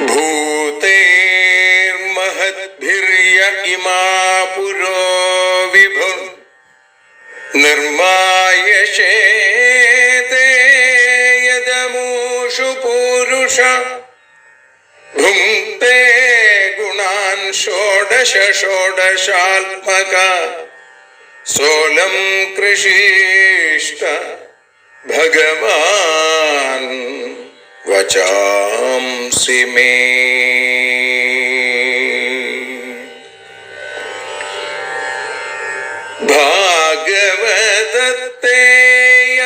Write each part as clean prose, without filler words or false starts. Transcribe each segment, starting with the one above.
भूतेर्महद्भिर्य इमा पुरो विभुः निर्मायशेते यदमूषु पूरुष भुङ्क्ते गुणान् षोडश षोडशात्मका सोऽलं कृषीष्ट भगवान् वचांसि मे। ഭാഗവതത്തെ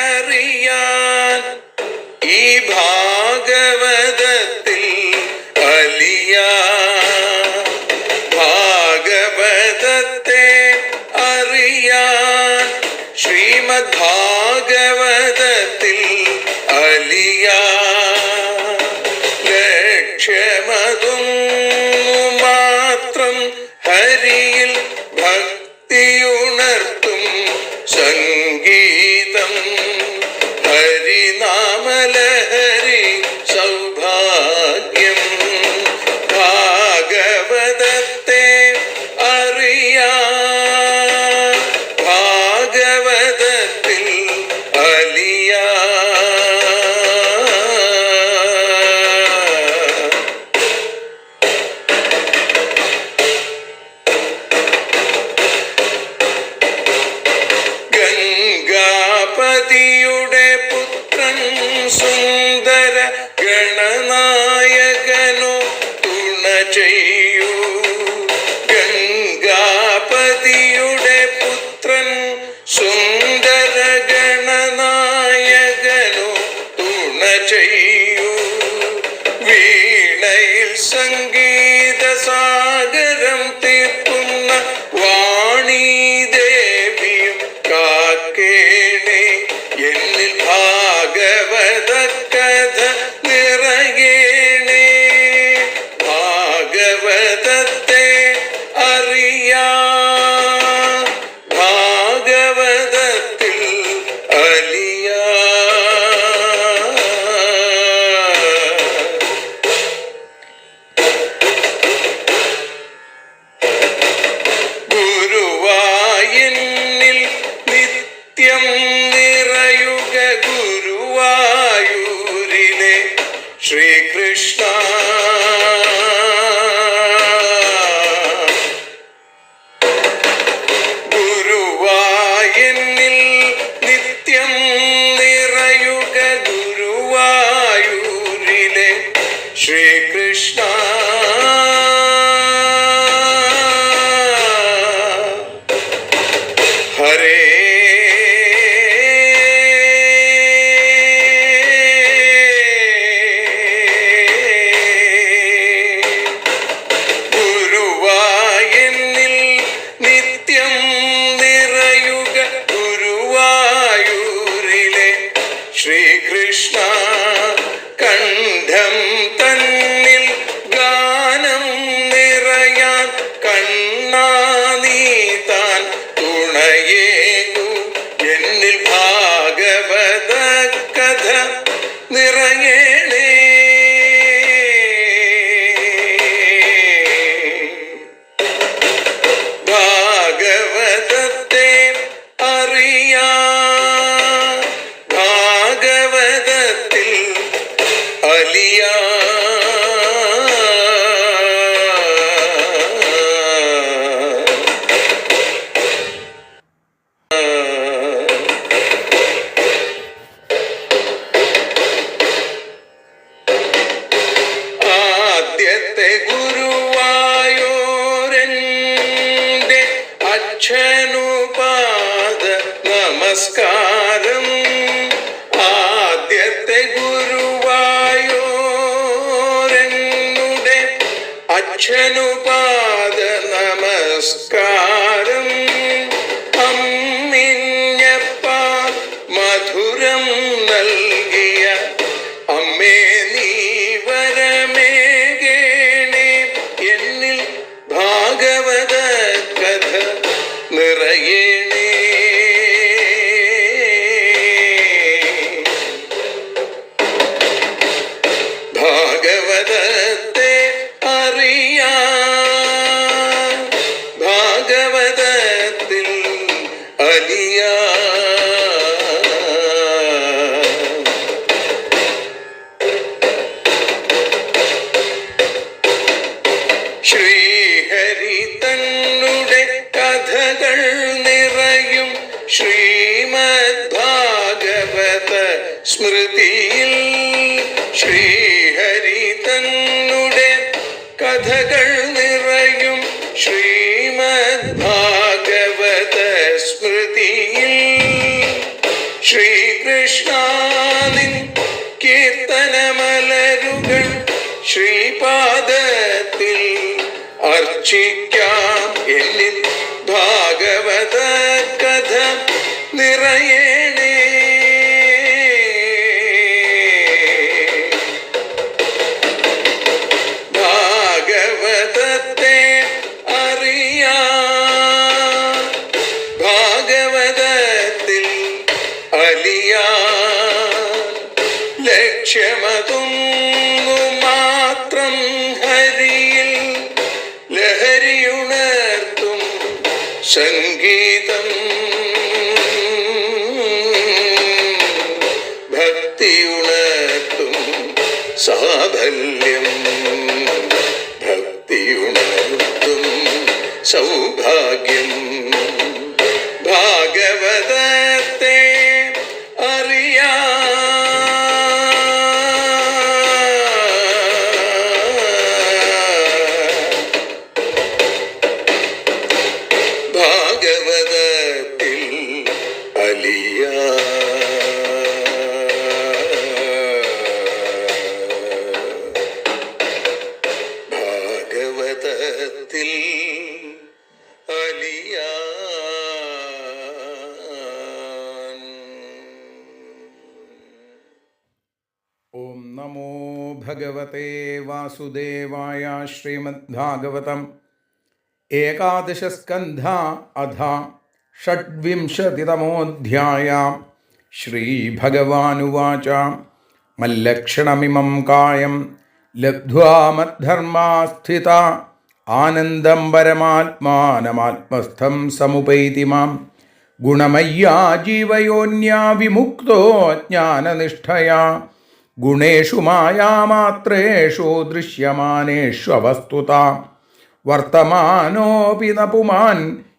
അറിയാൻ ഈ ഭാഗവതത്തിൽ അലിയാൻ, ഭാഗവതത്തെ അറിയാൻ ശ്രീമദ് ഭാഗവതത്തിൽ അലിയാൻ, ലക്ഷ്യമതും മാത്രം ഹരിയിൽ ഭക്തിയുണർത്തും സംഗീതം ഹരിനാമലഹരി സൗഭാഗ്യം. ഭാഗവതത്തെ അറിയാൻ ഭാഗവതത്തിൽ അലിയാൻ. ഗംഗാപതിയുടെ പുത്രൻ സുന്ദര ഗണനായകനോ തുണ ചെയ്യൂ. ഗംഗാപതിയുടെ പുത്രൻ സുന്ദര ഗണനായകനോ തുണ ചെയ്യൂ. വീണയിൽ സംഗീത സാഗരം തീർക്കുന്ന വാണീദേവിയും കാക്കേണേ എന്നിൽ ഭാഗവത കഥ നിറയേണേ. ഭാഗവതത്തെ അറിയാൻ ഭാഗവതത്തിൽ അലിയാൻ. ഗുരുവായൂരിൽ നിത്യം നിറയുക ഗുരുവായൂരിലെ ശ്രീകൃഷ്ണ. ഗുരുവായൂരിൽ നിത്യം നിറയുക ഗുരുവായൂരിലെ ശ്രീകൃഷ്ണ. ഹരേ ഗുരുവായൂരിൽ നിത്യം നിറയുക ഗുരുവായൂരിലെ ശ്രീകൃഷ്ണ. കണ്ഠം തന്നിൽ ഗാനം നിറയാൻ കണ്ണാ നീ താൻ തുണയേകു. എന്നിൽ ഭാഗവത കഥ നിറയേണേ. ഭാഗവതത്തെ അറിയാൻ ഭാഗവതത്തിൽ അലിയാൻ. ആദ്യത്തെ ഗുരുവായൂരന്റെ അച്ഛനുപാദ നമസ്കാരം. ആദ്യത്തെ ഗുരുവായൂരനുടെ അച്ഛനുപാദ നമസ്കാരം. അമ്മിഞ്ഞപ്പാൽ മധുരം നൽകിയ അമ്മേ നീ വരമേകേണേ. എന്നിൽ ഭാഗവത കഥ നിറയേണേ. ഭാഗവതത്തെ അലിയാ. ശ്രീഹരി തന്നുടെ കഥകൾ നിറയും ശ്രീമദ് ഭാഗവത സ്മൃതിയിൽ. ശ്രീഹരി തന്നുടെ കഥകൾ നിറയും ശ്രീമദ് ഭാഗവത സ്മൃതിയിൽ. ശ്രീകൃഷ്ണാനിൻ കീർത്തനമലരുകൾ ശ്രീപാദത്തിൽ അർച്ചിക്കാം. എന്നിൽ ഭാഗവത കഥ നിറയണേ. ഭാഗവതത്തെ അറിയാൻ, ഭാഗവതത്തിൽ അലിയാൻ. ലക്ഷ്യമതൊന്നു മാത്രം ഹരിയിൽ ലഹരിയുണർത്തും സംഗീതം. ഭക്തിയുണർത്തും സാഫല്യം. ഭക്തിയുണർത്തും സൗഭാഗ്യം. ഭാഗവതത്തെ അറിയാൻ, ഭാഗവതത്തിൽ അലിയാൻ. ഭാഗവതത്തിൽ അലിയാൻ. ഓം നമോ ഭഗവതേ വാസുദേവായ. ശ്രീമദ്ഭാഗവതം ഏകാദശസ്കന്ധ അധ ഷഡ്വിംശതിതമോऽധ്യായ. ശ്രീഭഗവാനുവാച മല്ലക്ഷണമിമം കായം ലബ്ധ്വാ മദ്ധർമാ സ്ഥിത ആനന്ദം പരമാത്മാനമാത്മസ്ഥം സമുപൈതി മാം. ഗുണമയ്യാ ജീവയോന്യാ വിമുക്തോ ജ്ഞാനനിഷ്ഠയാ. ഗുണേഷു മായാമാത്രേഷു ദൃശ്യമാനേഷു അവസ്തുതാ. വർത്തമാനോപി ന പുമാൻ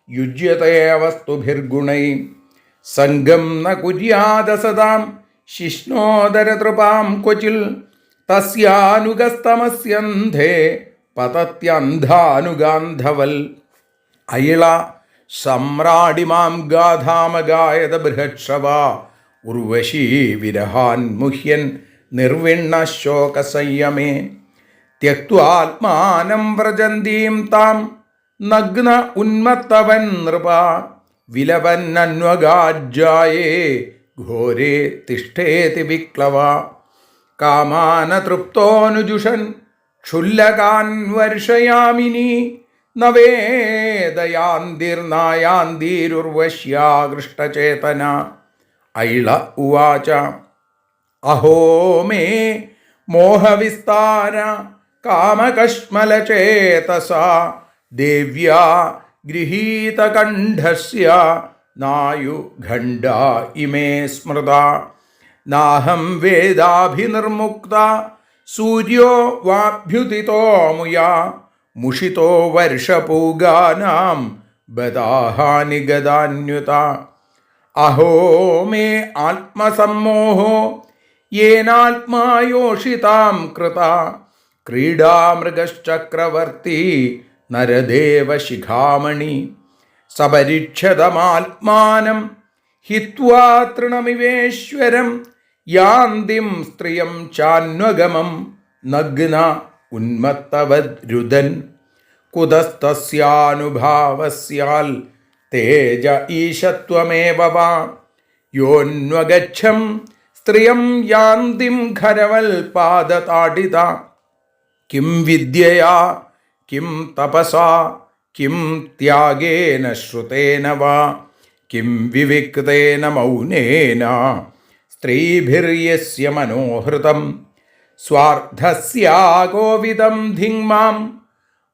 യുജ്യത്തെ വസ്തുഭിർഗുണൈ. സംഗം ന കുര്യാദ സദാം ശിഷ്ണോദരതൃപാം ക്വചിൽ. തസ്യാനുഗസ്തമസ്യന്ധേ പതത്യന്ധാനുഗാന്ധവൽ. അയിള സമ്രാടിമാം ഗാധാമഗായത ബൃഹക്ഷവ. ഉർവശീ വിരഹാൻ മുഹ്യൻ നിർവിണ്ണ ശോകസംയമേ. ത്യക്ത്വാത്മാനം വ്രജന്തീം താം നഗ്ന ഉന്മത്തവൻ നൃപ. വിലപന്നന്വഗാജ്ജായേ ഘോരേ തിഷ്ഠേതി വിക്ലവ. കാമാനതൃപ്തോനുജുഷൻ ക്ഷുല്ലകാൻ വർഷയാമിനി. നവേദയാന്തിർനായാന്തിരുർവശ്യാകൃഷ്ടചേതന. ഐള ഉവാച അഹോ മേ മോഹവിസ്താര കാമകശ്മലചേതസ. ദേവ്യാ ഗൃഹീതകണ്ഠസ്യ നായുഖണ്ഡ ഇമേ സ്മൃത. നാഹം വേദാഭിനിർമുക്ത സൂര്യോ വാഭ്യുതിതോ മുയാ. മുഷിതോ വർഷപൂഗാനാം ബദാഹാനി ഗദാന്യുത. അഹോ മേ ആത്മസമ്മോഹോ യേനാത്മായോഷിതാം കൃത. ക്രീഡാമൃഗശ്ചക്രവർത്തി നരദേവശിഖാമണി. സപരിച്ഛദമാത്മാനം ഹിത്വാ തൃണമിവേശ്വരം. യാന്തിം സ്ത്രിയം ചാന്വഗമം നഗ്ന ഉന്മത്തവരുദൻ. കുതസ്തസ്യാനുഭാവസ്യാൽ തേജ ഈശത്വമേവ വാ. യോന്വഗച്ഛം സ്ത്രിയം യാന്തിം ഖരവൽപാദതാഡിത. കിം വിദ്യയാ കിം തപസാ കിം ത്യാഗേന ശ്രുതേന വാ. കിം വിവിക്തേന മൗനേന സ്ത്രീഭിർയസ്യ മനോഹൃതം. സ്വാർത്ഥസ്യാകോവിദം ധിങ്മാം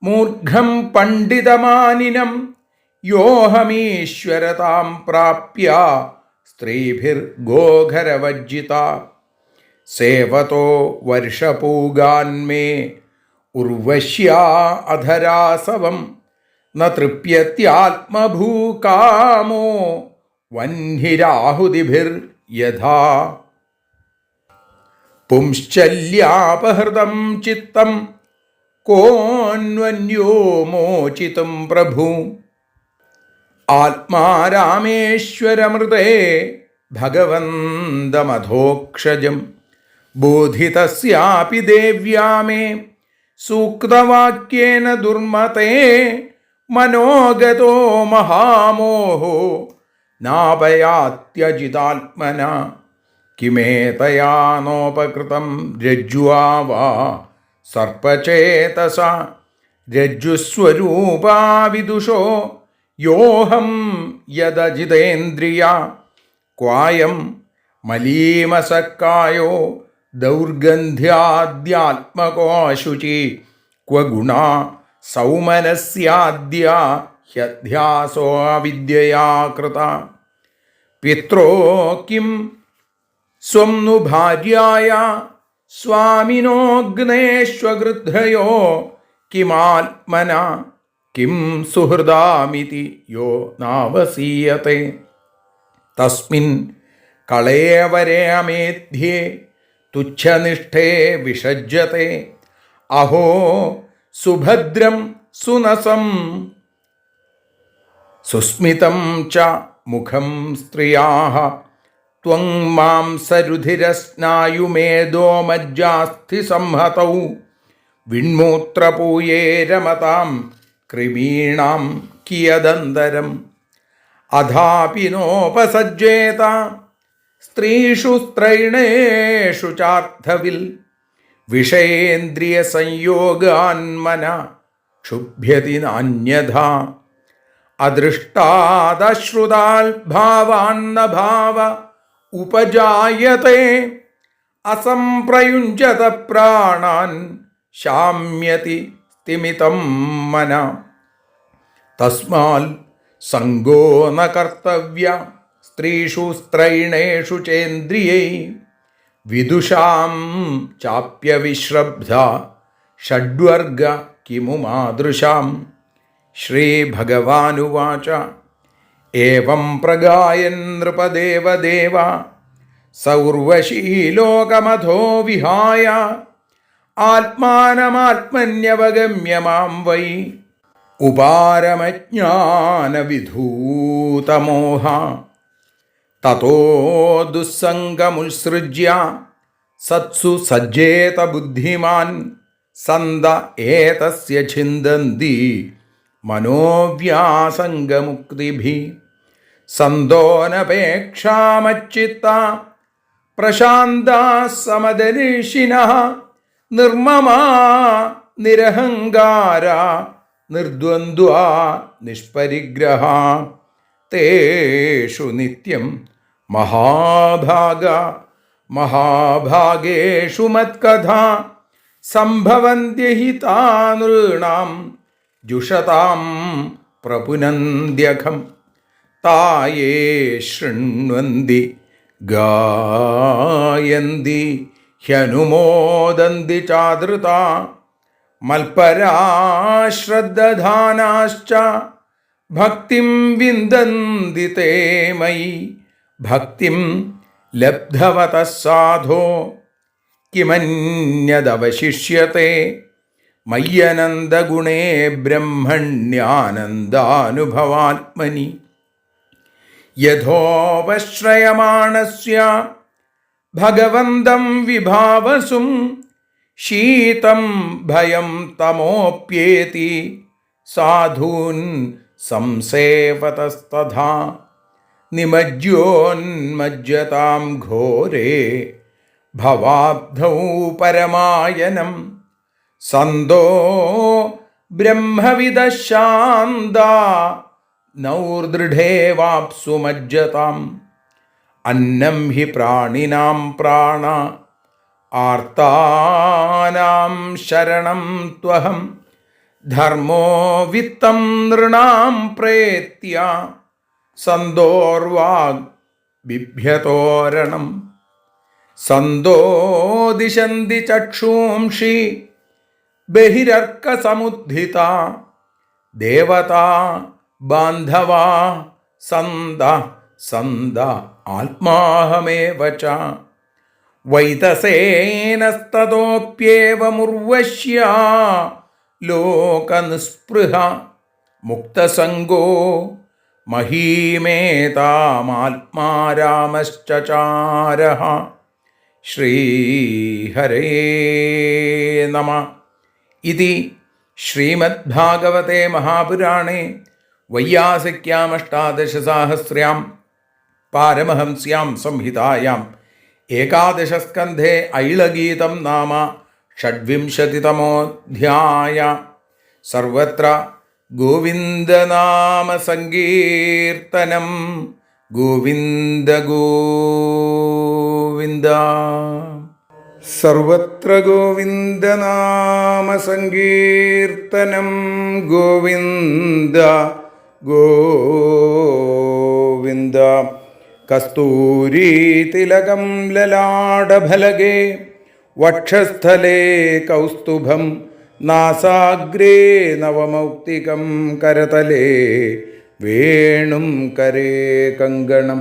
മൂർഘം പണ്ഡിതമാനിനം. യോഹമീശ്വരതാം പ്രാപ്യ സ്ത്രീഭിർഗോഘരവജ്ജിത സേവതോ വർഷപൂഗാന്മേ ഉർവശ്യാ അധരാസവം ന തൃപ്യത്യാത്മഭൂകാമോ വഹ്നിരാഹുതിഭിർ യഥാ പുംശ്ചല്യാപഹൃതം ചിത്തം കോന്വന്യോ മോചിതും പ്രഭു ആത്മാരാമേശ്വരമൃതേ ഭഗവന്തമധോക്ഷജം ബോധിതസ്യാപി ദേവ്യാ മേ സൂക്തവാക്യേന ദുർമതേ മനോഗതോ മഹാമോഹോ നാപയാത്യജിതാത്മന കിമേതയാ നോപകൃതം രജ്ജ്വാ വാ സർപ്പചേതസ രജ്ജുസ്വരൂപാ വിദുഷോ യോഹം യദജിതേന്ദ്രിയ ക്വായം മലീമസക്കായോ ദൗർഗന്ധ്യാദ്യാത്മകോശുചി ക്വ ഗുണ സൗമനസ്യാദ്യ ഹ്യധ്യാസോ വിദ്യയാ കൃത പിത്രോ കിം സ്വം नु ഭാര്യായ സ്വാമിനോഗ്നേഷ്വഗൃദ്ധയോ കിമാത്മന കിം സുഹൃദാമിതി യോ നാവസീയത്തെ തസ്മിൻ കളേവരേമേധ്യേ തുച്ഛനിഷ്ഠേ വിഷജ്യത്തെ അഹോ സുഭദ്രം സുനസം സുസ്മിതം ച മുഖം സ്ത്രിയാഃ ത്വം മാംസരുധിരസ്നായുമേധോ മജ്ജാസ്ഥി സംഹതൗ വിൺമൂത്രപൂയേ രമതാം കൃമീണാം കിയദന്തരം അഥാപി നോപസജ്ജേത സ്ത്രീഷു സ്ത്രൈണേഷു ചാർത്ഥവിൽ വിഷയേന്ദ്രിയ സംയോഗാന്മന ക്ഷുഭ്യതി നാന്യഥാ അദൃഷ്ടാദശ്രുതാൽഭാവാന്ന ഭാവ ഉപജായത്തെ അസംപ്രയുഞ്ജത പ്രാണാൻ ശാമ്യതി സ്ഥിമിതം മന തസ്മാൽ സംഗോ ന കർത്തവ്യ സ്ത്രീഷു സ്ത്രൈണേഷു ചേന്ദ്രിയൈ വിദുഷാം ചാപ്യവിശ്രബ്ധ ഷഡ്വർഗ കിമു മാദൃശാം ശ്രീഭഗവാനുവാച ഏവം പ്രഗായൻ നൃപദേവദേവ സൗർവശീലോകമധോ വിഹായ ആത്മാനമാത്മന്യവഗമ്യ മാം വൈ ഉപാരമജ്ഞാനവിധൂതമോഹ തതോ ദുസ്സംഗമുത്സൃജ്യ സത്സു സജ്ജേത ബുദ്ധിമാൻ സന്ത ഏതസ്യ ഛിന്ദന്തി മനോവ്യാസംഗമുക്തിഭി സന്തോനപേക്ഷാമച്ചിത്ത പ്രശാന്ത സമദർശിനഃ നിർമ്മമാ നിരഹങ്കാര നിർദ്വന്ദ്വാ നിഷ്പരിഗ്രഹ തേഷു നിത്യം മഹാഭാഗ മഹാഭാഗേഷു മത്കഥാ സംഭവന്ത്യഹി താനൃണാം ജുഷതാം പ്രപുനന്ദ്യഖം തായേ ശൃണ്വന്തി ഗായന്തി ഹ്യനുമോദന്തി ചാദൃതാ മൽപരാശ്രദ്ധാനാശ്ച ഭക്തിം വിന്ദന്തി തേ മയി ഭക്തിം ലബ്ധവതഃ സാധോ കിമന്യദവശിഷ്യത്തെ മയ്യനന്ദഗുണേ ബ്രഹ്മണ്യാനന്ദാനുഭവാത്മനി യഥോപശ്രയമാണസ്യ ഭഗവന്തം വിഭാവസും ശീതം ഭയം തമോപ്യേതി സാധൂൻ സംസേവതസ്തഥാ നിമജ്യോന്മജ്ജതാം ഘോരേ ഭവാബ്ധൗ പരമായനം സന്തോ ബ്രഹ്മവിദശാന്ത നൗർദൃഢേവാപ്സു മജ്ജതാം അന്നം ഹി പ്രാണിനാം പ്രാണ ആർത്താനാം ശരണം ത്വഹം ധർമ്മോ വിത്തം നൃണാം പ്രേത്യ സന്തോർവാഗ് ബിഭ്യതോരണം സന്തോ ദിശന്തി ചക്ഷൂംഷി ബഹിരർക്കസമുദ്ധിത ദേവതാ ബാന്ധവാ സന്ത സന്ത ആത്മാഹമേവ ച വൈതസേനസ്തതോപ്യേവമുർവശ്യ ലോകനിസ്പൃഹ മുക്തസംഗോ മഹീമേതാമാത്മാരാമശ്ചചാരഃ ശ്രീഹരേ നമഃ. ഇതി ശ്രീമദ്ഭാഗവതേ മഹാപുരാണേ വൈയാസിക്യാമഷ്ടാദശസാഹസ്ര്യാം പാരമഹംസ്യാം സംഹിതായാം ഏകാദശസ്കന്ധേ ഐളഗീതം നാമ ഷഡ്വിംശതിതമോऽധ്യായ. സർവത്ര ഗോവിന്ദനാമ സങ്കീർത്തനം. ഗോവിന്ദ ഗോവിന്ദ. സർവത്ര ഗോവിന്ദനാമ സങ്കീർത്തനം. ഗോവിന്ദ ഗോവിന്ദ. കസ്തൂരീതിലകം ലലാടഫലകേ വക്ഷസ്ഥലേ കൗസ്തുഭം നാസാഗ്രേ നവമൗക്തികം കരതലേ വേണും കരേ കങ്കണം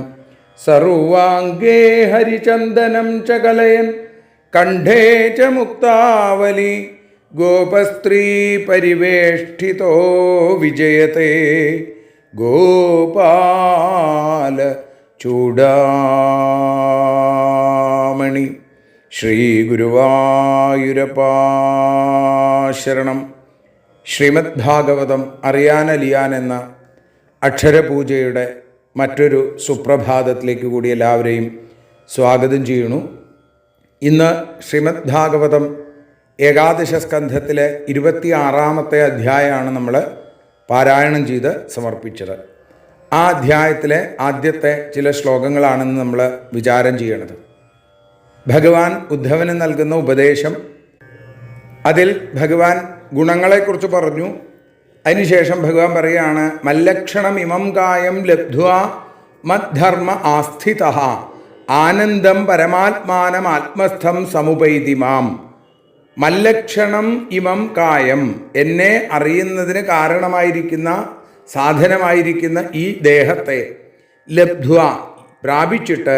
സർവാംഗേ ഹരിചന്ദനം ച കലയൻ കണ്ഠേ ച മുക്താവലി ഗോപസ്ത്രീ പരിവേഷ്ടിതോ വിജയത്തെ ഗോപാല ചൂടാമണി. ശ്രീ ഗുരുവായൂരപ്പാ ശരണം. ശ്രീമദ് ഭാഗവതം അറിയാനലിയാൻ എന്ന അക്ഷരപൂജയുടെ മറ്റൊരു സുപ്രഭാതത്തിലേക്ക് കൂടി എല്ലാവരെയും സ്വാഗതം ചെയ്യുന്നു. ഇന്ന് ശ്രീമദ് ഭാഗവതം ഏകാദശ സ്കന്ധത്തിലെ 26-ാമത്തെ അധ്യായമാണ് നമ്മൾ പാരായണം ചെയ്ത് സമർപ്പിച്ചത്. ആ അധ്യായത്തിലെ ആദ്യത്തെ ചില ശ്ലോകങ്ങളാണെന്ന് നമ്മൾ വിചാരം ചെയ്യണത്. ഭഗവാൻ ഉദ്ധവന് നൽകുന്ന ഉപദേശം, അതിൽ ഭഗവാൻ ഗുണങ്ങളെക്കുറിച്ച് പറഞ്ഞു. അതിനുശേഷം ഭഗവാൻ പറയുകയാണ്, മല്ലക്ഷണം ഇമം കായം ലബ്ധ്വാ മദ്ധർമ്മ ആസ്ഥിതഃ ആനന്ദം പരമാത്മാനം ആത്മസ്ഥം സമുപൈതി മാം. മല്ലക്ഷണം ഇമം കായം, എന്നെ അറിയുന്നതിന് കാരണമായിരിക്കുന്ന സാധനമായിരിക്കുന്ന ഈ ദേഹത്തെ ലബ്ധ്വാ പ്രാപിച്ചിട്ട്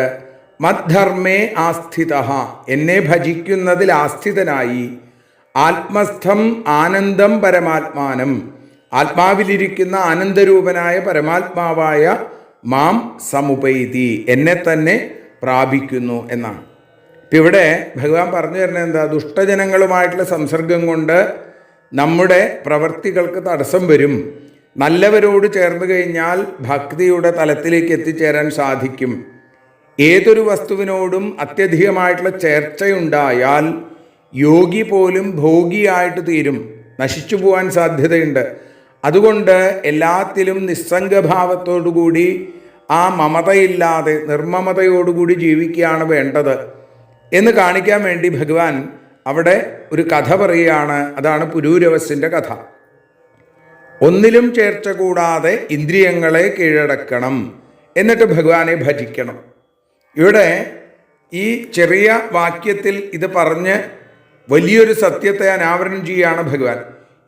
മദ്ധർമ്മേ ആസ്ഥിതഃ എന്നെ ഭജിക്കുന്നതിൽ ആസ്ഥിതനായി ആത്മസ്ഥം ആനന്ദം പരമാത്മാനം ആത്മാവിലിരിക്കുന്ന ആനന്ദരൂപനായ പരമാത്മാവായ മാം സമുപൈതി എന്നെ തന്നെ പ്രാപിക്കുന്നു എന്നാണ്. ഇപ്പം ഇവിടെ ഭഗവാൻ പറഞ്ഞു തരുന്നത് എന്താ? ദുഷ്ടജനങ്ങളുമായിട്ടുള്ള സംസർഗം കൊണ്ട് നമ്മുടെ പ്രവൃത്തികൾക്ക് തടസ്സം വരും. നല്ലവരോട് ചേർന്ന് കഴിഞ്ഞാൽ ഭക്തിയുടെ തലത്തിലേക്ക് എത്തിച്ചേരാൻ സാധിക്കും. ഏതൊരു വസ്തുവിനോടും അത്യധികമായിട്ടുള്ള ചേർച്ചയുണ്ടായാൽ യോഗി പോലും ഭോഗിയായിട്ട് തീരും, നശിച്ചു പോകാൻ സാധ്യതയുണ്ട്. അതുകൊണ്ട് എല്ലാത്തിലും നിസ്സംഗഭാവത്തോടുകൂടി ആ മമതയില്ലാതെ നിർമ്മമതയോടുകൂടി ജീവിക്കുകയാണ് വേണ്ടത് എന്ന് കാണിക്കാൻ വേണ്ടി ഭഗവാൻ അവിടെ ഒരു കഥ പറയുകയാണ്. അതാണ് പുരൂരവസിൻ്റെ കഥ. ഒന്നിലും ചേർച്ച കൂടാതെ ഇന്ദ്രിയങ്ങളെ കീഴടക്കണം, എന്നിട്ട് ഭഗവാനെ ഭജിക്കണം. ഇവിടെ ഈ ചെറിയ വാക്യത്തിൽ ഇത് പറഞ്ഞ് വലിയൊരു സത്യത്തെ അനാവരണം ചെയ്യുകയാണ് ഭഗവാൻ.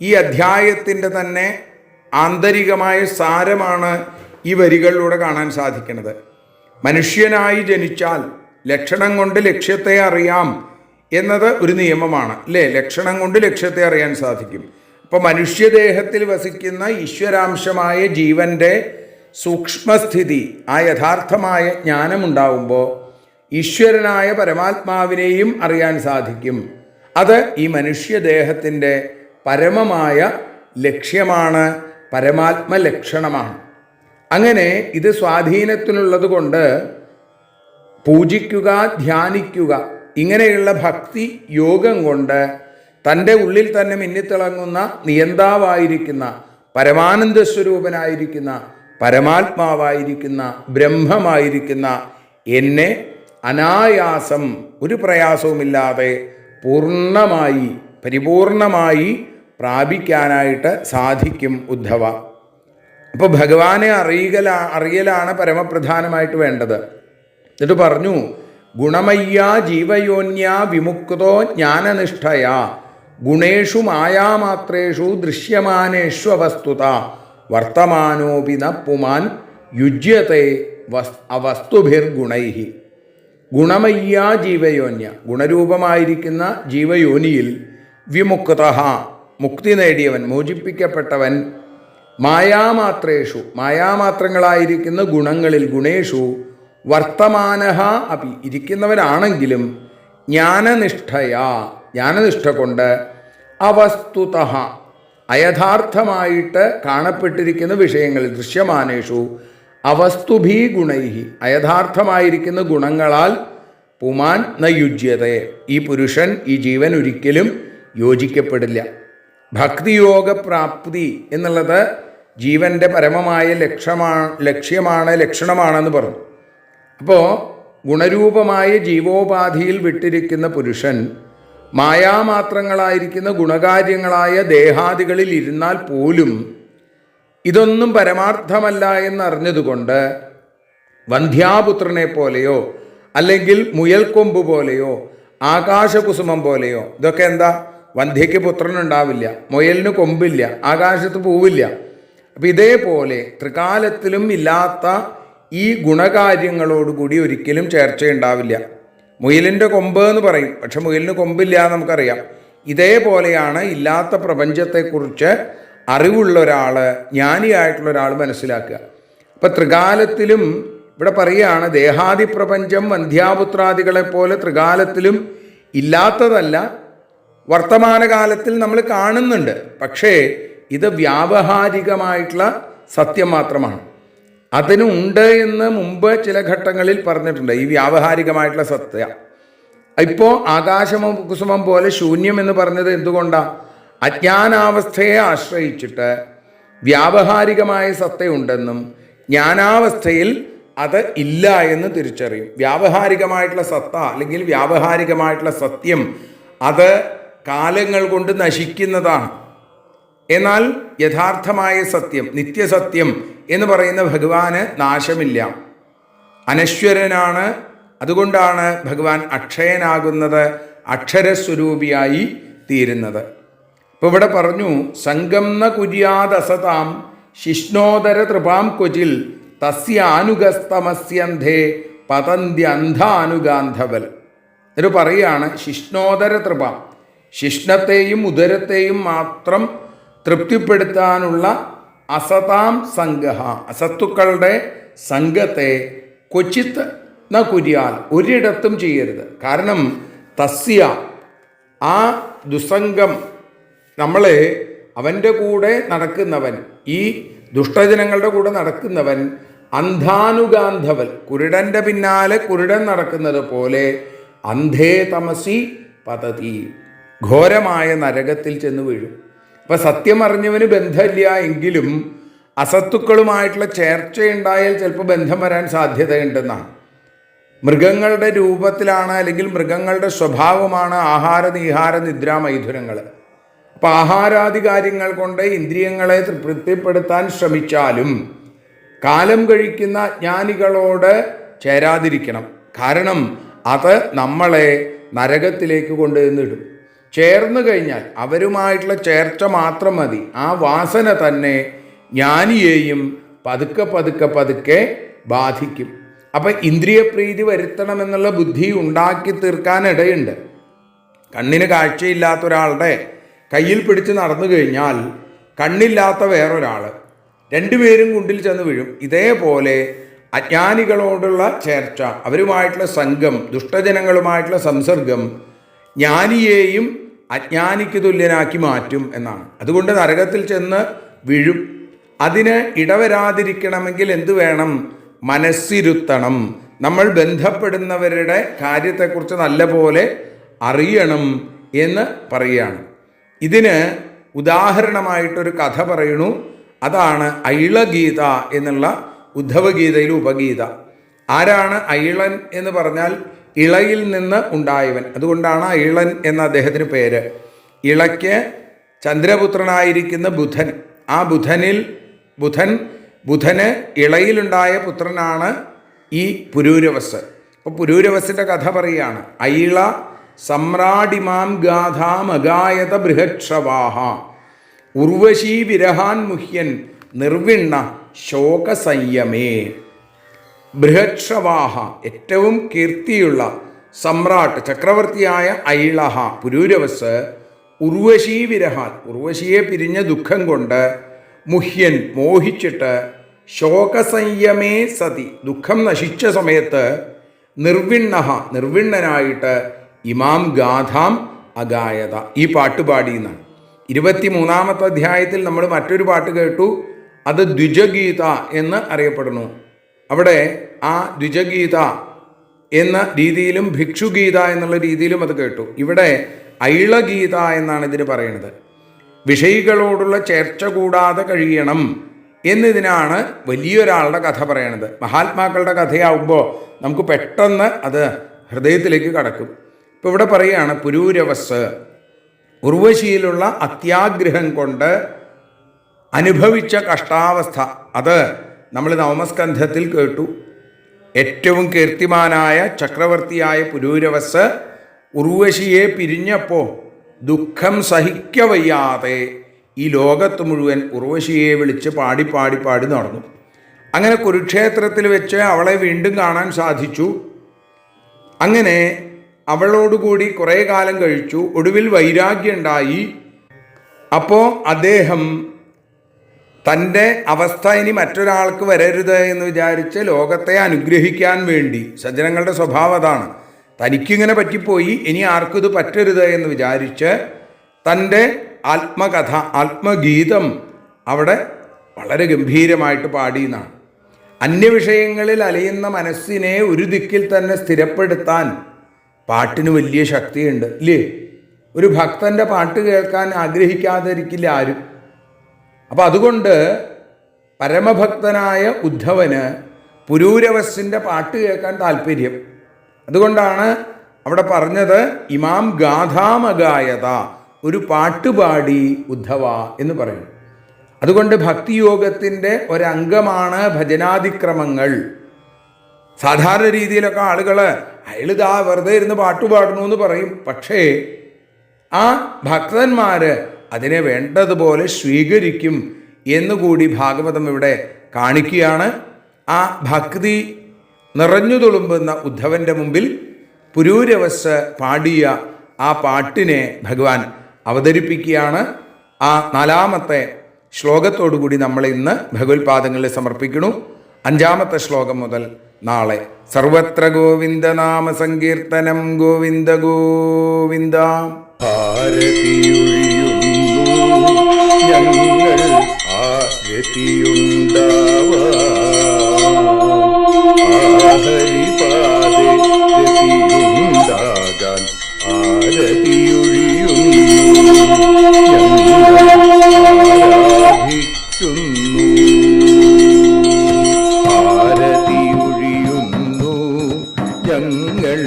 ഈ അധ്യായത്തിൻ്റെ തന്നെ ആന്തരികമായ സാരമാണ് ഈ വരികളിലൂടെ കാണാൻ സാധിക്കുന്നത്. മനുഷ്യനായി ജനിച്ചാൽ ലക്ഷണം കൊണ്ട് ലക്ഷ്യത്തെ അറിയാം എന്നത് ഒരു നിയമമാണ്, അല്ലേ? ലക്ഷണം കൊണ്ട് ലക്ഷ്യത്തെ അറിയാൻ സാധിക്കും. അപ്പോൾ മനുഷ്യദേഹത്തിൽ വസിക്കുന്ന ഈശ്വരാംശമായ ജീവൻ്റെ സൂക്ഷ്മസ്ഥിതി, ആ യഥാർത്ഥമായ ജ്ഞാനമുണ്ടാവുമ്പോൾ ഈശ്വരനായ പരമാത്മാവിനെയും അറിയാൻ സാധിക്കും. അത് ഈ മനുഷ്യദേഹത്തിൻ്റെ പരമമായ ലക്ഷ്യമാണ്, പരമാത്മലക്ഷണമാണ്. അങ്ങനെ ഇത് സ്വാധീനത്തിനുള്ളത് കൊണ്ട് പൂജിക്കുക, ധ്യാനിക്കുക, ഇങ്ങനെയുള്ള ഭക്തി യോഗം കൊണ്ട് തൻ്റെ ഉള്ളിൽ തന്നെ മിന്നിത്തിളങ്ങുന്ന നിയന്താവായിരിക്കുന്ന പരമാനന്ദ സ്വരൂപനായിരിക്കുന്ന പരമാത്മാവായിരിക്കുന്ന ബ്രഹ്മമായിരിക്കുന്ന എന്നെ അനായാസം ഒരു പ്രയാസവുമില്ലാതെ പൂർണ്ണമായി പരിപൂർണമായി പ്രാപിക്കാനായിട്ട് സാധിക്കും ഉദ്ധവ. അപ്പോൾ ഭഗവാനെ അറിയലാണ് പരമപ്രധാനമായിട്ട് വേണ്ടത്. എന്നിട്ട് പറഞ്ഞു, ഗുണമയ്യ ജീവയോന്യ വിമുക്തോ ജ്ഞാനനിഷ്ഠയാ ഗുണേഷു മായാമാത്രേഷു ദൃശ്യമാനേഷു അവസ്തുത വർത്തമാനോപി ന പുമാൻ യുജ്യത്തെ അവസ്തുഭിർഗുണൈ. ഗുണമയ്യ ജീവയോന്യ, ഗുണരൂപമായിരിക്കുന്ന ജീവയോനിയിൽ വിമുക്ത, മുക്തി നേടിയവൻ, മോചിപ്പിക്കപ്പെട്ടവൻ, മായാമാത്രേഷു, മായാമാത്രങ്ങളായിരിക്കുന്ന ഗുണങ്ങളിൽ, ഗുണേഷു വർത്തമാനഃ അപി, ഇരിക്കുന്നവനാണെങ്കിലും ജ്ഞാനനിഷ്ഠയാ, ജ്ഞാനനിഷ്ഠ കൊണ്ട്, അവസ്തുതഃ, അയഥാർത്ഥമായിട്ട് കാണപ്പെട്ടിരിക്കുന്ന വിഷയങ്ങളിൽ, ദൃശ്യമാനേഷു അവസ്തുഭീ ഗുണൈഹി, അയഥാർത്ഥമായിരിക്കുന്ന ഗുണങ്ങളാൽ പുമാൻ ന യുജ്യതേ, ഈ പുരുഷൻ, ഈ ജീവൻ ഒരിക്കലും യോജിക്കപ്പെടില്ല. ഭക്തിയോഗ പ്രാപ്തി എന്നുള്ളത് ജീവൻ്റെ പരമമായ ലക്ഷണമാണെന്ന് പറഞ്ഞു. അപ്പോൾ ഗുണരൂപമായ ജീവോപാധിയിൽ വിട്ടിരിക്കുന്ന പുരുഷൻ മായാമാത്രങ്ങളായിരിക്കുന്ന ഗുണകാര്യങ്ങളായ ദേഹാദികളിൽ ഇരുന്നാൽ പോലും ഇതൊന്നും പരമാർത്ഥമല്ല എന്നറിഞ്ഞതുകൊണ്ട് വന്ധ്യാപുത്രനെ പോലെയോ അല്ലെങ്കിൽ മുയൽക്കൊമ്പ് പോലെയോ ആകാശകുസുമം പോലെയോ, ഇതൊക്കെ എന്താ, വന്ധ്യയ്ക്ക് പുത്രനുണ്ടാവില്ല, മുയലിന് കൊമ്പില്ല, ആകാശത്ത് പോവില്ല. അപ്പം ഇതേപോലെ ത്രികാലത്തിലും ഇല്ലാത്ത ഈ ഗുണകാര്യങ്ങളോടുകൂടി ഒരിക്കലും ചേർച്ചയുണ്ടാവില്ല. മുയലിൻ്റെ കൊമ്പ് എന്ന് പറയും, പക്ഷെ മുയലിന് കൊമ്പില്ല എന്ന് നമുക്കറിയാം. ഇതേപോലെയാണ് ഇല്ലാത്ത പ്രപഞ്ചത്തെക്കുറിച്ച് അറിവുള്ള ഒരാൾ, ജ്ഞാനിയായിട്ടുള്ള ഒരാൾ മനസ്സിലാക്കുക. അപ്പം ത്രികാലത്തിലും ഇവിടെ പറയുകയാണ്, ദേഹാദി പ്രപഞ്ചം വന്ധ്യാപുത്രാദികളെപ്പോലെ ത്രികാലത്തിലും ഇല്ലാത്തതല്ല, വർത്തമാനകാലത്തിൽ നമ്മൾ കാണുന്നുണ്ട്. പക്ഷേ ഇത് വ്യാവഹാരികമായിട്ടുള്ള സത്യം മാത്രമാണ്. അതിനുണ്ട് എന്ന് മുമ്പ് ചില ഘട്ടങ്ങളിൽ പറഞ്ഞിട്ടുണ്ട്, ഈ വ്യാവഹാരികമായിട്ടുള്ള സത്യം. ഇപ്പോൾ ആകാശകുസുമം പോലെ ശൂന്യം എന്ന് പറഞ്ഞത് എന്തുകൊണ്ടാണ്? അജ്ഞാനാവസ്ഥയെ ആശ്രയിച്ചിട്ട് വ്യാവഹാരികമായ സത്തയുണ്ടെന്നും ജ്ഞാനാവസ്ഥയിൽ അത് ഇല്ല എന്ന് തിരിച്ചറിയും. വ്യാവഹാരികമായിട്ടുള്ള സത്ത അല്ലെങ്കിൽ വ്യാവഹാരികമായിട്ടുള്ള സത്യം അത് കാലങ്ങൾ കൊണ്ട് നശിക്കുന്നതാണ്. എന്നാൽ യഥാർത്ഥമായ സത്യം, നിത്യസത്യം എന്ന് പറയുന്ന ഭഗവാന് നാശമില്ല, അനശ്വരനാണ്. അതുകൊണ്ടാണ് ഭഗവാൻ അക്ഷയനാകുന്നത്, അക്ഷരസ്വരൂപിയായി തീരുന്നത്. ഇപ്പോൾ ഇവിടെ പറഞ്ഞു, സംഗം ന കുര്യാദസതാം ശിഷ്ണോദര തൃപാം ക്വചിൽ തസ്യാനുഗസ്തമസ്യന്ധേ പതന്ത്യന്ധാനുഗാന്ധവൽ. എന്നിട്ട് പറയുകയാണ്, ശിഷ്ണോദര തൃപ, ശിഷ്ണത്തെയും ഉദരത്തെയും മാത്രം തൃപ്തിപ്പെടുത്താനുള്ള അസതാം സംഗഹ, അസത്തുക്കളുടെ സംഘത്തെ ക്വചിത്ത് ന കുര്യാൽ, ഒരിടത്തും ചെയ്യരുത്. കാരണം തസ്യ, ആ ദുസംഗം, നമ്മളെ അവൻ്റെ കൂടെ നടക്കുന്നവൻ, ഈ ദുഷ്ടജനങ്ങളുടെ കൂടെ നടക്കുന്നവൻ, അന്ധാനുഗാന്ധവൽ, കുരുടൻ്റെ പിന്നാലെ കുരുടൻ നടക്കുന്നത് പോലെ അന്ധേ തമസി പതതി, ഘോരമായ നരകത്തിൽ ചെന്ന് വീഴും. അപ്പം സത്യം അറിഞ്ഞവന് ബന്ധമില്ല എങ്കിലും അസത്തുക്കളുമായിട്ടുള്ള ചേർച്ചയുണ്ടായാൽ ചിലപ്പോൾ ബന്ധം വരാൻ സാധ്യതയുണ്ടെന്നാണ്. മൃഗങ്ങളുടെ രൂപത്തിലാണ് അല്ലെങ്കിൽ മൃഗങ്ങളുടെ സ്വഭാവമാണ് ആഹാര നീഹാര നിദ്രാ മൈഥുനങ്ങൾ. അപ്പം ആഹാരാദി കാര്യങ്ങൾ കൊണ്ട് ഇന്ദ്രിയങ്ങളെ തൃപ്തിപ്പെടുത്താൻ ശ്രമിച്ചാലും കാലം കഴിക്കുന്ന അജ്ഞാനികളോട് ചേരാതിരിക്കണം. കാരണം അത് നമ്മളെ നരകത്തിലേക്ക് കൊണ്ടുവന്നിടും. ചേർന്ന് കഴിഞ്ഞാൽ അവരുമായിട്ടുള്ള ചേർച്ച മാത്രം മതി, ആ വാസന തന്നെ ജ്ഞാനിയെയും പതുക്കെ പതുക്കെ പതുക്കെ ബാധിക്കും. അപ്പം ഇന്ദ്രിയപ്രീതി വരുത്തണമെന്നുള്ള ബുദ്ധി ഉണ്ടാക്കി തീർക്കാനിടയുണ്ട്. കണ്ണിന് കാഴ്ചയില്ലാത്ത ഒരാളുടെ കയ്യിൽ പിടിച്ച് നടന്നു കഴിഞ്ഞാൽ കണ്ണില്ലാത്ത വേറൊരാൾ, രണ്ടുപേരും കുണ്ടിൽ ചെന്ന് വീഴും. ഇതേപോലെ അജ്ഞാനികളോടുള്ള ചേർച്ച, അവരുമായിട്ടുള്ള സംഘം, ദുഷ്ടജനങ്ങളുമായിട്ടുള്ള സംസർഗം ജ്ഞാനിയെയും അജ്ഞാനിക്ക് തുല്യനാക്കി മാറ്റും എന്നാണ്. അതുകൊണ്ട് നരകത്തിൽ ചെന്ന് വീഴും. അതിന് ഇടവരാതിരിക്കണമെങ്കിൽ എന്തു വേണം? മനസ്സിരുത്തണം. നമ്മൾ ബന്ധപ്പെടുന്നവരുടെ കാര്യത്തെക്കുറിച്ച് നല്ലപോലെ അറിയണം എന്ന് പറയുകയാണ്. ഇതിന് ഉദാഹരണമായിട്ടൊരു കഥ പറയണു. അതാണ് ഐളഗീത എന്നുള്ള ഉദ്ധവഗീതയിൽ ഉപഗീത. ആരാണ് ഐളൻ എന്ന് പറഞ്ഞാൽ ഇളയിൽ നിന്ന് ഉണ്ടായവൻ. അതുകൊണ്ടാണ് ഐളൻ എന്ന അദ്ദേഹത്തിന് പേര്. ഇളയ്ക്ക് ചന്ദ്രപുത്രനായിരിക്കുന്ന ബുധൻ, ആ ബുധന് ഇളയിലുണ്ടായ പുത്രനാണ് ഈ പുരൂരവസ്. അപ്പോൾ പുരൂരവസിൻ്റെ കഥ പറയുകയാണ്. ഐള സമ്രാടിമാം ഗാഥാമഗായത ബൃഹക്ഷവാഹ ഉർവശീ വിരഹാൻ മുഹ്യൻ നിർവിണ്ണ ശോകസംയമേ. ബൃഹക്ഷവാഹ ഏറ്റവും കീർത്തിയുള്ള സമ്രാട്ട് ചക്രവർത്തിയായ ഐളഹ പുരൂരവസ് ഉർവശീ വിരഹാൻ ഉർവശിയെ പിരിഞ്ഞ ദുഃഖം കൊണ്ട് മുഹ്യൻ മോഹിച്ചിട്ട് ശോകസംയമേ സതി ദുഃഖം നശിച്ച സമയത്ത് നിർവിണ്ണനായിട്ട് ഇമാം ഗാഥാം അഗായത ഈ പാട്ട് പാടിയെന്നാണ്. 23-ാമത്തെ അധ്യായത്തിൽ നമ്മൾ മറ്റൊരു പാട്ട് കേട്ടു. അത് ദ്വിജഗീത എന്ന് അറിയപ്പെടുന്നു. അവിടെ ആ ദ്വിജഗീത എന്ന രീതിയിലും ഭിക്ഷുഗീത എന്നുള്ള രീതിയിലും അത് കേട്ടു. ഇവിടെ ഐളഗീത എന്നാണ് ഇതിന് പറയുന്നത്. വിഷയികളോടുള്ള ചേർച്ച കൂടാതെ കഴിയണം എന്നതിനാണ് വലിയൊരാളുടെ കഥ പറയണത്. മഹാത്മാക്കളുടെ കഥയാവുമ്പോൾ നമുക്ക് പെട്ടെന്ന് അത് ഹൃദയത്തിലേക്ക് കടക്കും. ഇപ്പോൾ ഇവിടെ പറയുകയാണ് പുരൂരവസ് ഉർവശിയിലുള്ള അത്യാഗ്രഹം കൊണ്ട് അനുഭവിച്ച കഷ്ടാവസ്ഥ. അത് നമ്മൾ നവമസ്കന്ധത്തിൽ കേട്ടു. ഏറ്റവും കീർത്തിമാനായ ചക്രവർത്തിയായ പുരൂരവസ് ഉർവശിയെ പിരിഞ്ഞപ്പോൾ ദുഃഖം സഹിക്കവയ്യാതെ ഈ ലോകത്ത് മുഴുവൻ ഉർവശിയെ വിളിച്ച് പാടി നടന്നു. അങ്ങനെ കുരുക്ഷേത്രത്തിൽ വെച്ച് അവളെ വീണ്ടും കാണാൻ സാധിച്ചു. അങ്ങനെ അവളോടുകൂടി കുറേ കാലം കഴിച്ചു. ഒടുവിൽ വൈരാഗ്യമുണ്ടായി. അപ്പോൾ അദ്ദേഹം തൻ്റെ അവസ്ഥ ഇനി മറ്റൊരാൾക്ക് വരരുത് എന്ന് വിചാരിച്ച് ലോകത്തെ അനുഗ്രഹിക്കാൻ വേണ്ടി, സജ്ജനങ്ങളുടെ സ്വഭാവം അതാണ്, തനിക്കിങ്ങനെ പറ്റിപ്പോയി ഇനി ആർക്കും ഇത് പറ്റരുത് എന്ന് വിചാരിച്ച് തൻ്റെ ആത്മകഥ ആത്മഗീതം അവിടെ വളരെ ഗംഭീരമായിട്ട് പാടിയെന്നാണ്. അന്യവിഷയങ്ങളിൽ അലയുന്ന മനസ്സിനെ ഒരു ദിക്കിൽ തന്നെ സ്ഥിരപ്പെടുത്താൻ പാട്ടിന് വലിയ ശക്തിയുണ്ട്, ഇല്ലേ? ഒരു ഭക്തൻ്റെ പാട്ട് കേൾക്കാൻ ആഗ്രഹിക്കാതിരിക്കില്ല ആരും. അപ്പം അതുകൊണ്ട് പരമഭക്തനായ ഉദ്ധവന് പുരൂരവസിൻ്റെ പാട്ട് കേൾക്കാൻ താല്പര്യം. അതുകൊണ്ടാണ് അവിടെ പറഞ്ഞത് ഇമാം ഗാഥാമഗായത, ഒരു പാട്ടുപാടി ഉദ്ധവ എന്ന് പറയും. അതുകൊണ്ട് ഭക്തിയോഗത്തിൻ്റെ ഒരംഗമാണ് ഭജനാതിക്രമങ്ങൾ. സാധാരണ രീതിയിലൊക്കെ ആളുകൾ അയാളിതാ വെറുതെ ഇരുന്ന് പാട്ടുപാടണു എന്ന് പറയും. പക്ഷേ ആ ഭക്തന്മാർ അതിനെ വേണ്ടതുപോലെ സ്വീകരിക്കും എന്നുകൂടി ഭാഗവതം ഇവിടെ കാണിക്കുകയാണ്. ആ ഭക്തി നിറഞ്ഞു തുളുമ്പുന്ന ഉദ്ധവൻ്റെ മുമ്പിൽ പുരൂരവസ് പാടിയ ആ പാട്ടിനെ ഭഗവാൻ അവതരിപ്പിക്കുകയാണ്. ആ 4-ാമത്തെ ശ്ലോകത്തോടുകൂടി നമ്മൾ ഇന്ന് ഭഗവത്പാദങ്ങളിൽ സമർപ്പിക്കുന്നു. 5-ാമത്തെ ശ്ലോകം മുതൽ നാളെ. സർവത്ര ഗോവിന്ദനാമ സങ്കീർത്തനം ഗോവിന്ദ ഗോവിന്ദ. ഞങ്ങൾ ആരതിയുണ്ടാവാൻ ആരതിയൊഴിയുന്നു ഞങ്ങൾ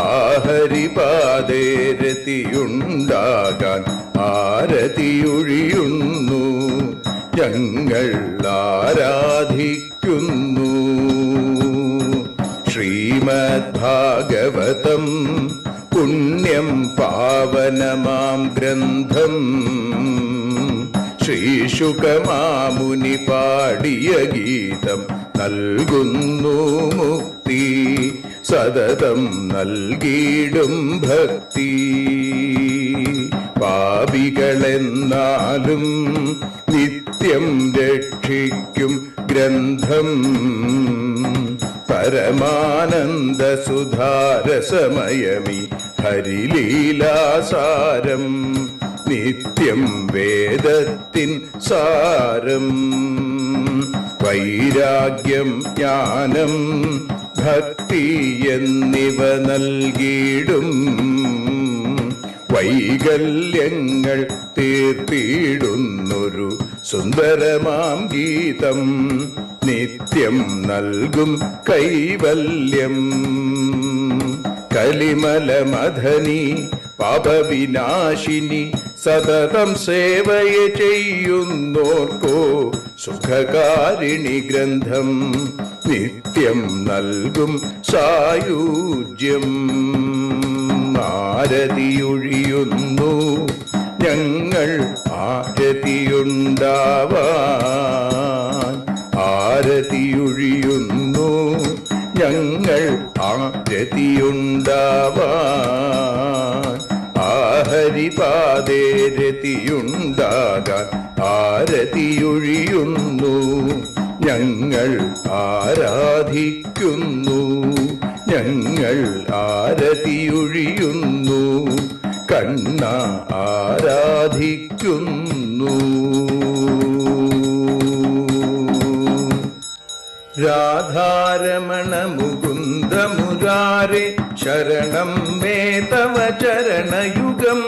ആഹരിപാദേ രതിയുണ്ടാകാൻ ആരതിയൊഴിയുന്നു ഞങ്ങൾ ആരാധിക്കുന്നു. ശ്രീമദ്ഭാഗവതം പുണ്യം പാവനമാം ഗ്രന്ഥം ശ്രീശുകമാമുനി പാടിയ ഗീതം നൽകുന്നു മുക്തി, സതതം നൽകിയിടും ഭക്തി. പാപികളെന്നാലും നിത്യം രക്ഷിക്കും ഗ്രന്ഥം പരമാനന്ദ സുധാരസമയമി ഹരിലീലാസാരം നിത്യം വേദത്തിൻ സാരം. വൈരാഗ്യം ജ്ഞാനം ഭക്തി എന്നിവ നൽകിയിടും വൈകല്യങ്ങൾ തീർത്തിടുന്നൊരു സുന്ദരമാം ഗീതം നിത്യം നൽകും കൈവല്യം. കലിമലമഥനി പാപവിനാശിനി സതതം സേവയ ചെയ്യുന്നോർക്കോ സുഖകാരിണി ഗ്രന്ഥം നിത്യം നൽകും സായുജ്യം. ആരതിയൊഴിയുന്നു ഞങ്ങൾ ആരതിയുണ്ടാവാൻ, ആരതിയൊഴിയുന്നു ഞങ്ങൾ ആരതിയുണ്ടാവാൻ. ആഹരിപാദേ രതിയുണ്ടാകാൻ ആരതിയൊഴിയുന്നു ഞങ്ങൾ ആരാധിക്കുന്നു, ഞങ്ങൾ ആരതിയൊഴിയുന്നു കണ്ണ ആരാധിക്കുന്നു. രാധാരമണ മുകുന്ദ മുരാരേ ശരണം മേ തവ ചരണയുഗം.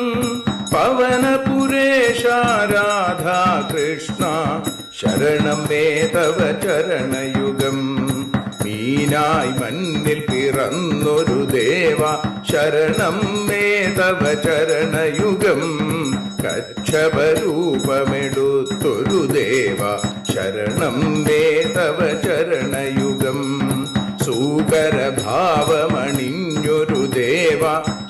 പവനപുരേശ രാധാ കൃഷ്ണ ശരണം മേ തവ ചരണയുഗം. മീനായി മണ്ണിൽ പിറന്നൊരു ദേവ ശരണം മേ തവ ചരണയുഗം. കച്ഛപരൂപമെടുത്തൊരു ദേവ ശരണം മേ തവ ചരണയുഗം. സൂകരഭാവമണിഞ്ഞൊരു ദേവ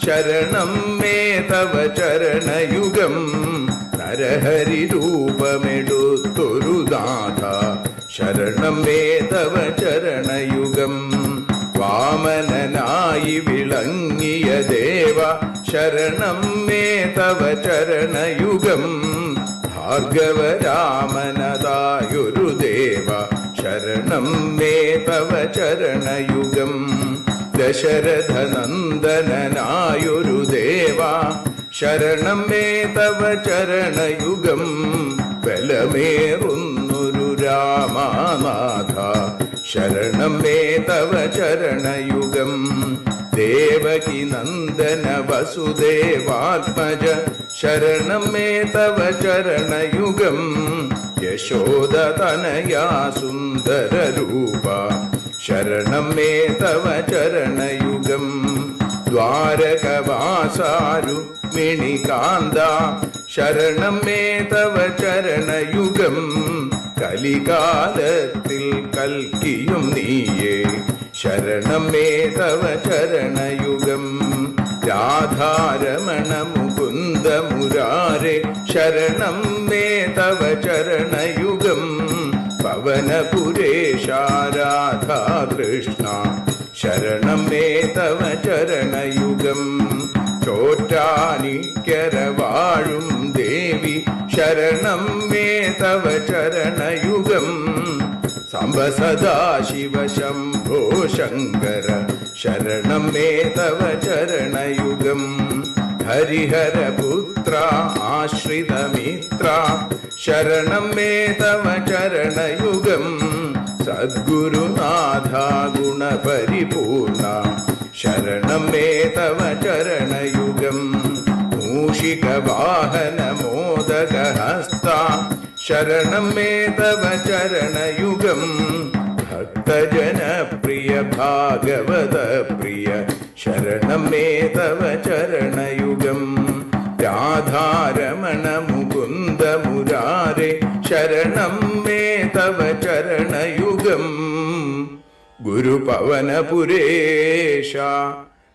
ശരണം മേ തവ ചരണയുഗം. നരഹരി രൂപമെടുത്തൊരു നാഥ ശരണം മേ തവ ചരണയുഗം. വാമനനായി വിളങ്ങിയ ദേവ ശരണം മേ തവ ചരണയുഗം. ഭാർഗവരാമനതായൊരു ദേവ ശരണം മേ തവ ചരണയുഗം. ദശരഥനന്ദനായൊരു ദേവ ശരണം മേ തവ ചരണയുഗം. ബലമേറുന്നൊരു രാമനാഥ ശരണം മേ തവ ചരണയുഗം. ദേവകി നന്ദന വസുദേവാത്മജ ശരണം മേ തവ ചരണയുഗം. യശോദതനയാ സുന്ദര രൂപ ശരണം മേ തവ ചരണയുഗം. ദ്വാരകവാസാരുക്മിണികാന്ത ശരണം മേ തവ ചരണയുഗം. കലികാലത്തിൽ കൽക്കിയും നീയേ ശരണം മേ തവ ചരണയുഗം. രാധാരമണ മുകുന്ദ മുരാരേ ശരണം മേ തവ ചരണയുഗം. പവനപുരേശ രാധാ കൃഷ്ണ ശരണം മേ തവ ചരണയുഗം. ചോറ്റാനിക്കര വാഴും ദേവി ശരണം മേ തവ ചരണയുഗം. സാംബ സദാശിവ ശംഭോ ശങ്കര ശരണം മേ തവ ചരണയുഗം. ഹരിഹരപുത്ര ആശ്രിതമിത്ര ശരണം മേ തവ ചരണയുഗം. സദ്ഗുരുനാഥ ഗുണപരിപൂർണ ശരണം മേ തവ ചരണയുഗം. മൂഷിക വാഹന മോദകഹസ്ത ശരണം മേ തവ ചരണയുഗം. ഭക്തജനപ്രിയ ഭാഗവത പ്രിയ ശരണം മേ തവ ചരണയുഗം. രാധാരമണ മുകുന്ദ മുരാരേ ശരണം മേ തവ ചരണയുഗം. ഗുരുപവനപുരേശ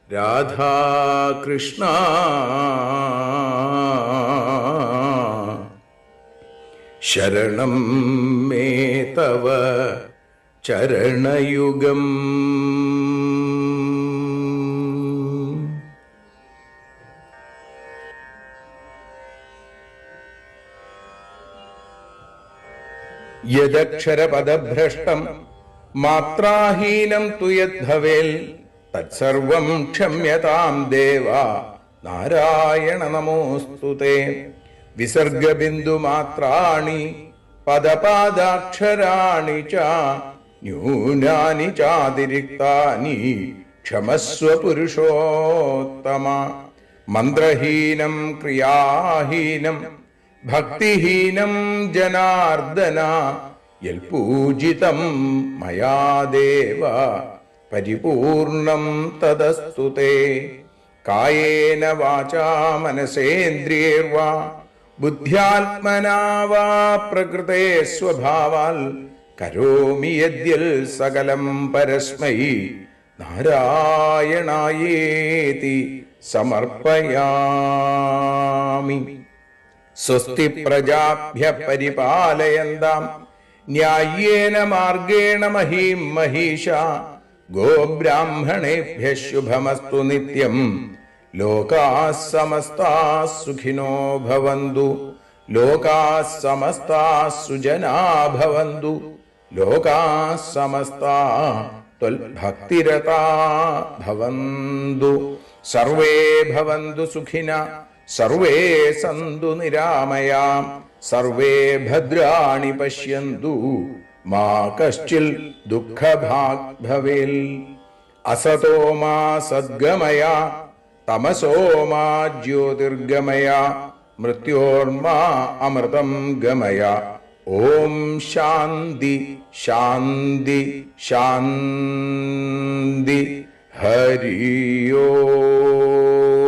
രാധാകൃഷ്ണ ശരണം മേ തവ ചരണയുഗം. യദക്ഷരപദഭ്രഷ്ടം മാത്രാഹീനം തു യദ്ഭവേൽ തത്സർവം ക്ഷമ്യതാം ദേവ നാരായണ നമോസ്തുതേ. വിസർഗബിന്ദുമാത്രാണി പദപാദാക്ഷരാണി ച ന്യൂനാനി ചാതിരിക്താനി ക്ഷമസ്വ പുരുഷോത്തമ. മന്ത്രഹീനം ക്രിയാഹീനം ഭക്തിഹീനം ജനാർദ്ദന യൽപൂജിതം മയാ ദേവ പരിപൂർണം തദസ്തു തേ. കായേന വാചാ മനസേന്ദ്രിയൈർവാ ബുദ്ധ്യാത്മനാ വാ പ്രകൃതേ സ്വഭാവാൽ കരോമി യദ്യൽ സകലം പരസ്മൈ നാരായണായേതി സമർപ്പയാമി. സ്വസ്തി പ്രജാഭ്യ പരിപാലയന്താം ന്യായേന മാർഗേണ മഹീം മഹീഷാ. ഗോബ്രാഹ്മണേഭ്യ ശുഭമസ്തു നിത്യം. ലോകാഃ സമസ്താഃ സുഖിനോ ഭവന്തു. ലോകാഃ സമസ്താഃ സുജനാ ഭവന്തു. ലോകാഃ സമസ്താഃ ത്വൽഭക്തിരതാ ഭവന്തു. സർവേ ഭവന്തു സുഖിനഃ സർവേ സന്തു നിരാമയാം. സർവേ ഭദ്രാണി പശ്യന്തു മാ കശ്ചിൽ ദുഃഖഭാഗ് ഭവേൽ. അസതോ മാ സദ്ഗമയ തമസോ മാ ജ്യോതിർഗമയ മൃത്യോർമാ അമൃതം ഗമയ. ഓം ശാന്തി ശാന്തി ശാന്തി. ഹരി ഓം.